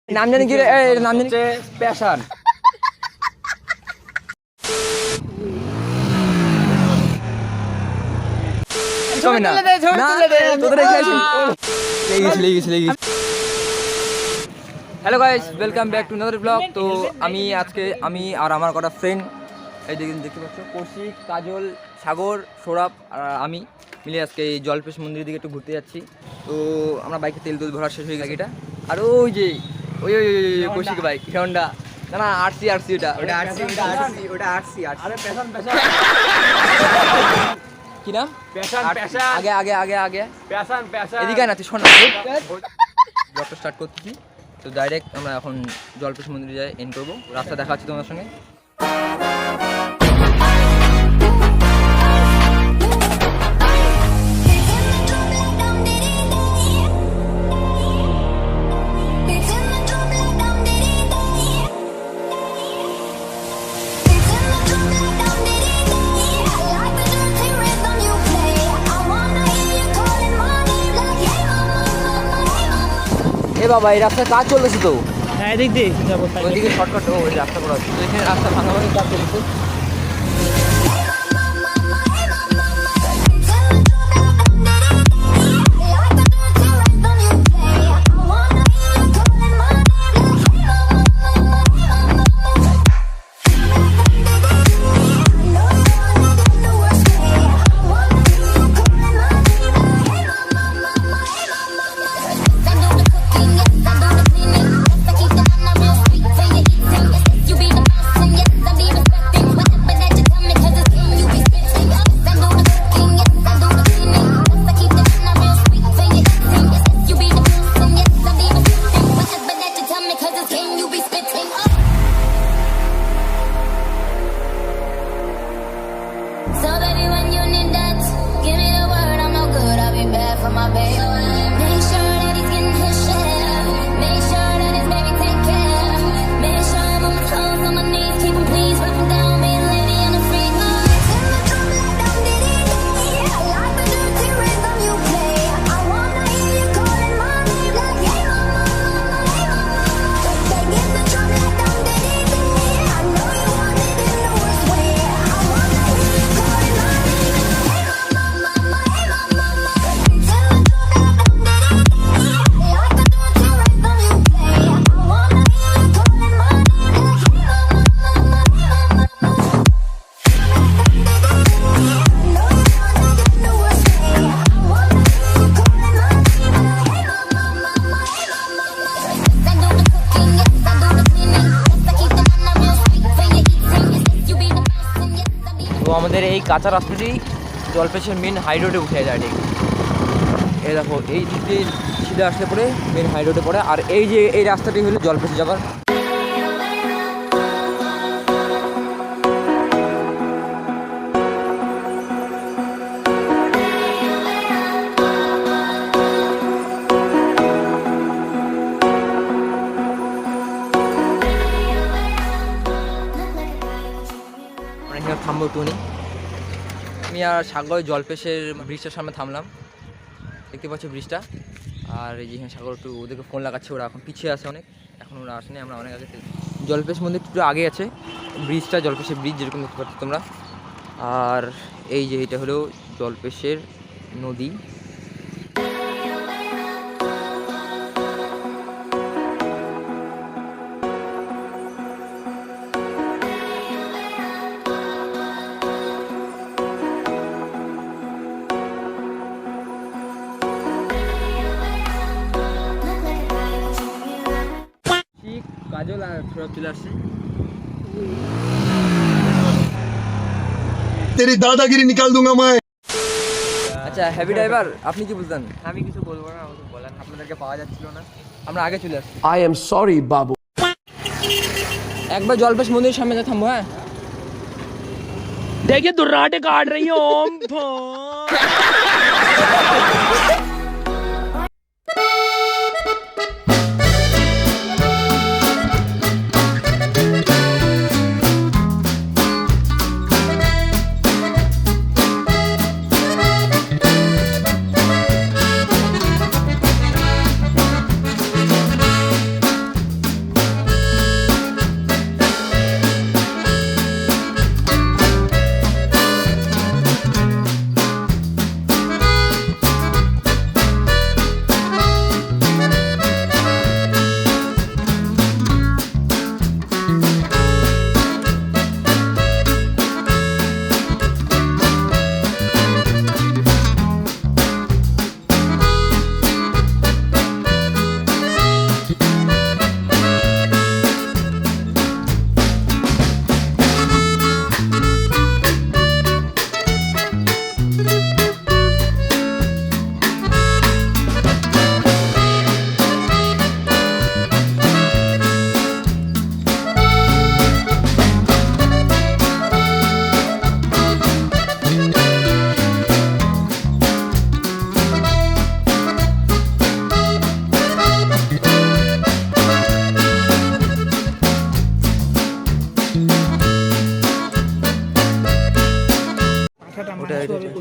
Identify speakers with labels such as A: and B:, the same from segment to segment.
A: নাম জানি কি রে? নাম জানি
B: প্যাশন।
A: কমে না তোদের hello guys, welcome back to another blog. তো আমি আর আমার কটা ফ্রেন্ড এই দেখতে পাচ্ছ, কৌশিক, কাজল, সাগর, সৌরভ আর আমি মিলে আজকে এই জলপেশ মন্দিরের দিকে একটু ঘুরতে যাচ্ছি। তো আমরা বাইকে তেল ভরা শেষ হয়ে গেছে এটা। আর ওই যে ওই ওই কৌশিক বাইক হন্ডা, না আরসি কি নাম? আগে আগে আগে আগে এদিকে না, তুই শোন, ব্লগটা স্টার্ট করতেছি। তো ডাইরেক্ট আমরা এখন জলপেশ মন্দিরে যাই, এন্ড করবো। রাস্তা দেখা হচ্ছে তোমার সঙ্গে। এ বাবা, এই রাস্তায় কাজ চলতেছে তো।
C: হ্যাঁ, এদিক দিয়ে যাবো।
A: ওইদিকে শর্টকাট, ওই রাস্তা করা হচ্ছে। তো এখানে রাস্তা ভাঙাভাঙি কাজ চলছে।
D: So baby, when you need that, give me the word, I'm no good, I'll be bad for my baby. Make sure that he's getting his share. Make sure that his baby take care. Make sure I'm on my toes, on my knees, keep him please, rub him down, be a lady on the freak. In the drum like dum diddy day, I like the dirty rhythm you play. I wanna hear you calling my name like hey mama, hey mama. Bang in the drum like dum diddy day. I know you want it in the worst way. I wanna hear you calling my name like hey mama, hey mama. In the drum like dum diddy day, I like the dirty rhythm you play. I wanna hear you calling my name like hey mama, hey mama.
A: তো আমাদের এই কাঁচা রাস্তাটি জলপেশের main high রোডে উঠে যায় direct. এই দেখো, এই দিক দিয়ে সিধে আসলে পরে মেন হাই রোডে পড়ে। আর এই যে এই রাস্তাটি হলো জলপেশে যাবার। আমরা এখানে থামবো একটু। আমি আর সাগর জলপেশের ব্রিজটার সামনে থামলাম, দেখতে পাচ্ছি ব্রিজটা। আর এই যে এখানে সাগর একটু ওদেরকে ফোন লাগাচ্ছে, ওরা এখন পিছিয়ে আছে অনেক, এখন ওরা আসেনি, আমরা অনেক আগে। জলপেশ মন্দির একটু আগে আছে ব্রিজটা, জলপেশের ব্রিজ যেরকম দেখতে পাচ্ছ তোমরা। আর এই যে এটা হলো জলপেশের নদী। কাজল আর সৌরভ চলে আসছে।
E: तेरी दादागिरी निकाल दूंगा मैं।
A: আচ্ছা, হ্যাভি ড্রাইভার, আপনি কি বুঝলেন?
B: আমি কিছু বলবো না, আমাকে বলেন। আপনাদেরকে পাওয়া যাচ্ছিল না,
A: আমরা আগে চলে আসছি।
E: I am sorry, बाबू।
A: একবার জলপেশ মন্দিরের সামনে থামবো। হ্যাঁ,
C: देखिए दुर्राटे काट रही है ओम।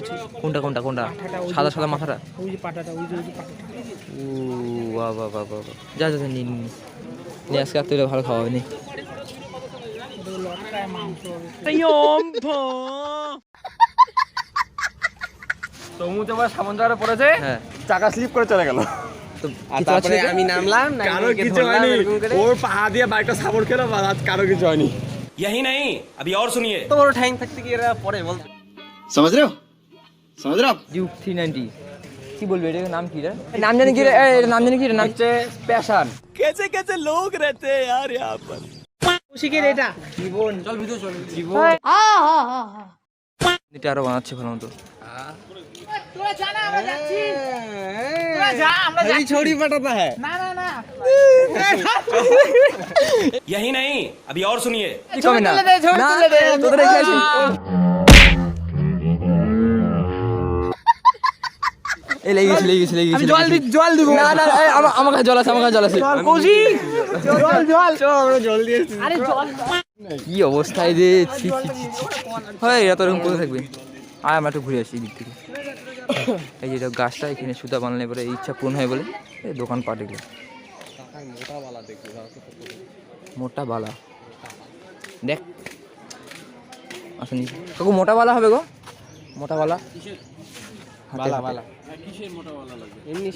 C: বলছি
A: কোনটা কোনটা কোনটা
C: পাঠাটা, ওই যে
A: সাদা সাদা মাথাটা?
C: ওই যে পাটাটা, ওই যে পাটাটা।
A: ও বাহ বাহ বাহ বাহ বাহ। যা যা যা, নিয়ে নিয়ে নিয়ে আজকে আর তুই ভালো খাওয়া হবে নি।
C: ওটা লটকায় মাংস হবে।
B: সমুদ্র আবার সামন জায়গাটা পড়েছে,
A: হ্যাঁ
B: চাকা স্লিপ করে চলে গেল।
A: তো
B: আর
A: কিছু
B: তারপরে
A: আছে?
B: আমি নামলাম,
F: কারো কিছু হয়নি, ওর পা দিয়ে বাইকটা সাপোর্ট খেলো, আজ কারো কিছু হয়নি।
G: यही नहीं अभी और सुनिए।
B: তো বড় ঠ্যাং থাকতে কি এরা পরে বলতো?
E: समझ रहे हो समझ रहे हो आप
A: ডিউক 390 কি বলবি এটার নাম কি রে? নাম জানি কি রে? এর নাম জানি কি রে? নাম
B: হচ্ছে প্যাশন।
F: कैसे कैसे लोग रहते हैं यार यहाँ पर।
C: কৌশিকের এটা
B: জীবন
A: চল ভিতরে চল।
B: জীবন
A: এটা আরো বানাচ্ছে ভালো মতো।
C: তোরা জানা আমরা যাচ্ছি, তোরা যা আমরা
B: এই
C: যাচ্ছি।
B: ছড়ি পাঠাতা হ্যাঁ।
C: না না না
G: यही नहीं अभी और सुनिए।
A: কি কমে না?
C: তুলে দে, ছবি
A: না,
C: তুলে দে।
A: তোদের রেখে আসি। এই লেগে গেছে লেগে গেছে লেগে গেছে।
C: জল দিব
A: না না এই, আমার কাছে জল আছে, আমার কাছে জল আছে।
C: কৌশিক জল
B: আমরা জল দিয়েছি।
C: আরে জল
A: কি অবস্থায় রে, ছি ছি ছি ছি। হয় এরা তো এরকম কোথায় থাকবে? আয় আমরা একটু ঘুরে আসি দিক থেকে। এই যে এটা গাছটা, এখানে সুতা বানালে পরে এই ইচ্ছা পূরণ হয় বলে এই দোকান পাট এগুলো। মোটা বালা দেখ আসেনি কাকু, মোটা বালা হবে গো, মোটা বালা
B: বালা বালা এমনি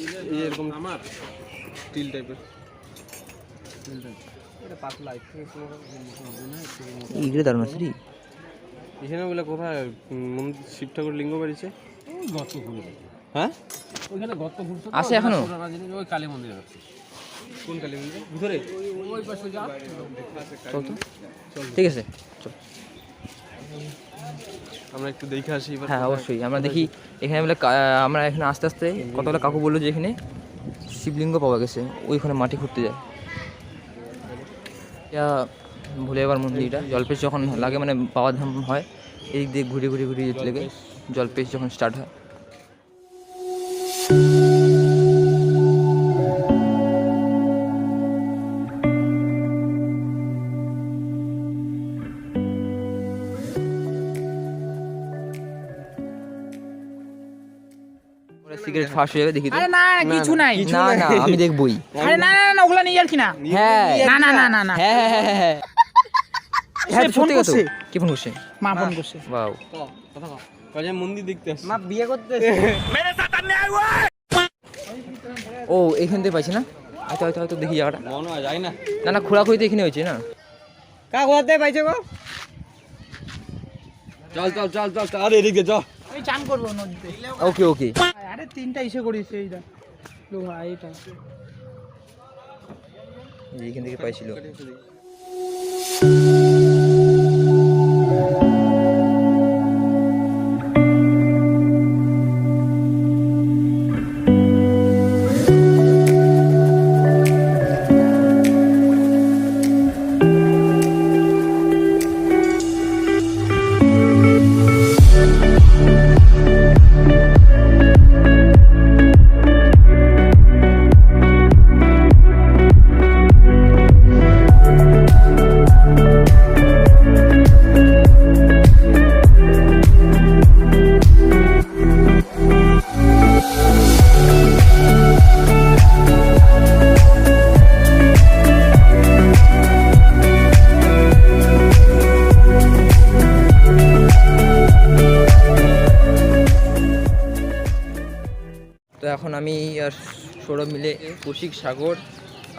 B: এরকম আমার স্টিল টাইপের। এটা পাতলা
A: এইগুলো দারুণ আছে রে।
F: এখানে বলে কোথায় মন্দির শিব ঠাকুর লিঙ্গ বাড়িছে? হ্যাঁ
A: আছে এখনো?
B: কোন কালী মন্দির? ভিতরে
A: চল তো, ঠিক আছে চল।
F: আমরা একটু দেখে আসি এবার।
A: হ্যাঁ অবশ্যই আমরা দেখি। এখানে বলে আমরা এখানে আস্তে আস্তে কতগুলো কাকু বললো যে এখানে শিবলিঙ্গ পাওয়া গেছে, ওইখানে মাটি খুঁড়তে যায়। এটা ভুলে যাবার মন্দিরটা জলপেশ যখন লাগে, মানে বাবা ধাম হয়, এদিক দিয়ে ঘুরে ঘুরে ঘুরে যেতে লাগে জলপেশ যখন স্টার্ট হয়। সিগারেট ফাঁস হয়ে যাবে দেখি তো।
C: আরে না না, কিছু নাই।
A: না না আমি দেখবই।
C: আরে না না না, ওগুলা নিয়ে আর কি না।
A: হ্যাঁ
C: না না না না না
A: হ্যাঁ হ্যাঁ হ্যাঁ হ্যাঁ হ্যাঁ
C: সে ফোন
A: সত্যি কথা।
C: করছে।
A: কি ফোন করছে?
C: মা ফোন করছে।
A: বাউ
F: কাজে মন্দির দেখতে আসছি।
B: মা বিয়ে করতে
A: ও এখান থেকে পাইছি না? হয়তো হয়তো হয়তো দেখি জায়গাটা।
F: মনে হয় যাই না।
A: না না খোঁড়াখুড়ি তো এখানে হয়েছে না?
B: কা কোথাতে পাইছে গো?
F: চল চল চল চল চল, আরে এদিকে চল।
C: আমি চান করবো নদীতে।
A: ওকে ওকে।
C: আরে তিনটা ইসে করিস এইটা লোহা এইটা।
A: এইখান থেকে পাইছিল। তো এখন আমি আর সৌরভ মিলে কৌশিক, সাগর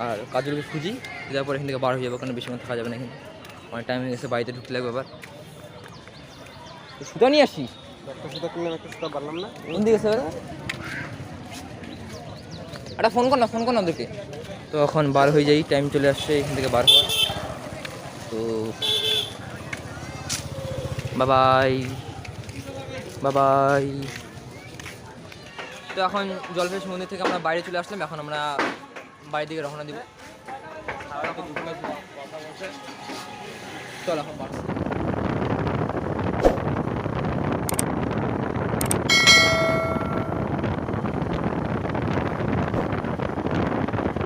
A: আর কাজলকে খুঁজি, তারপর এখান থেকে বার হয়ে যাবো, কারণ বেশি থাকা যাবে না এখানে, অনেক টাইম হয়ে গেছে, বাড়িতে ঢুকতে লাগবে আবার। তো সুতা নিয়ে আসছি।
F: একটা সুতা কিনলাম, একটা সুতা পারলাম না।
A: কোন দিকে স্যার? একটা ফোন কর না ওদেরকে। তো এখন বার হয়ে যাই, টাইম চলে আসছে এখান থেকে বার হওয়ার। তো বাবাই বাবাই। তো এখন জলপেশ মন্দির থেকে আমরা বাইরে চলে আসলাম, এখন আমরা বাড়ির দিকে রওনা দিব। চল এখন বার